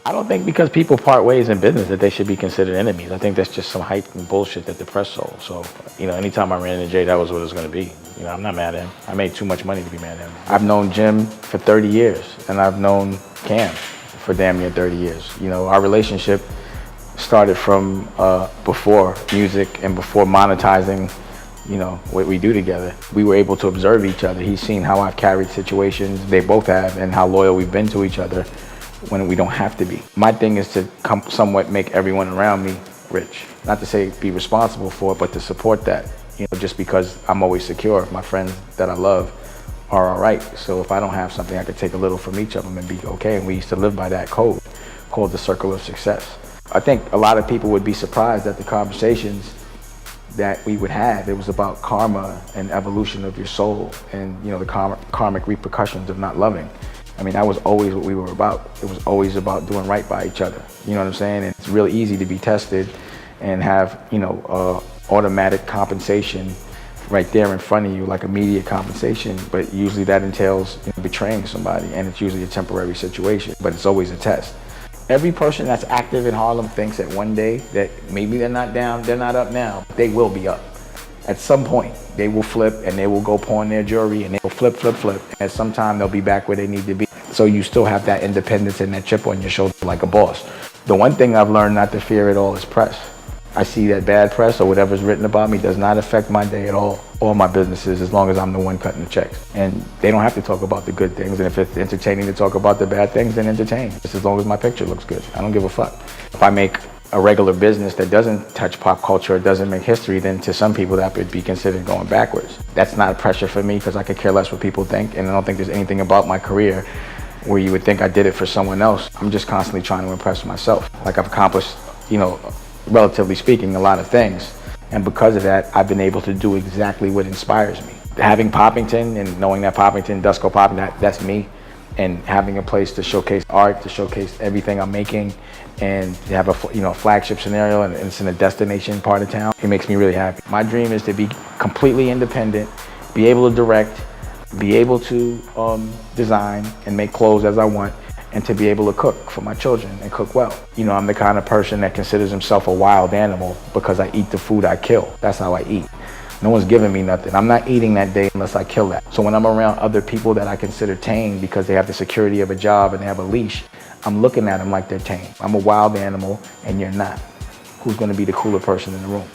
I don't think because people part ways in business that they should be considered enemies. I think that's just some hype and bullshit that depressed souls. So, anytime I ran into Jay, that was what it was going to be. I'm not mad at him. I made too much money to be mad at him. I've known Jim for 30 years, and I've known Cam for damn near 30 years. Our relationship started from before music and before monetizing, what we do together. We were able to observe each other. He's seen how I've carried situations, they both have, and how loyal we've been to each other when we don't have to be. My thing is to somewhat make everyone around me rich. Not to say be responsible for it, but to support that. Just because I'm always secure, my friends that I love are all right. So if I don't have something, I could take a little from each of them and be okay. And we used to live by that code called the circle of success. I think a lot of people would be surprised at the conversations that we would have. It was about karma and evolution of your soul and, the karmic repercussions of not loving. That was always what we were about. It was always about doing right by each other. You know what I'm saying? And it's really easy to be tested and have, automatic compensation right there in front of you, like immediate compensation. But usually that entails betraying somebody, and it's usually a temporary situation, but it's always a test. Every person that's active in Harlem thinks that one day that maybe they're not down, they're not up now, they will be up. At some point, they will flip and they will go pawn their jewelry and they will flip. And at some time, they'll be back where they need to be. So you still have that independence and that chip on your shoulder like a boss. The one thing I've learned not to fear at all is press. I see that bad press or whatever's written about me does not affect my day at all my businesses, as long as I'm the one cutting the checks. And they don't have to talk about the good things. And if it's entertaining to talk about the bad things, then entertain. Just as long as my picture looks good. I don't give a fuck. If I make a regular business that doesn't touch pop culture, doesn't make history, then to some people that would be considered going backwards. That's not a pressure for me because I could care less what people think, and I don't think there's anything about my career where you would think I did it for someone else. I'm just constantly trying to impress myself. Like I've accomplished, relatively speaking, a lot of things. And because of that, I've been able to do exactly what inspires me. Having Poppington and knowing that Poppington, Dusko Poppington, that's me. And having a place to showcase art, to showcase everything I'm making, and to have a flagship scenario, and it's in a destination part of town, it makes me really happy. My dream is to be completely independent, be able to direct, be able to design and make clothes as I want, and to be able to cook for my children and cook well. I'm the kind of person that considers himself a wild animal because I eat the food I kill. That's how I eat. No one's giving me nothing. I'm not eating that day unless I kill that. So when I'm around other people that I consider tame because they have the security of a job and they have a leash, I'm looking at them like they're tame. I'm a wild animal and you're not. Who's gonna be the cooler person in the room?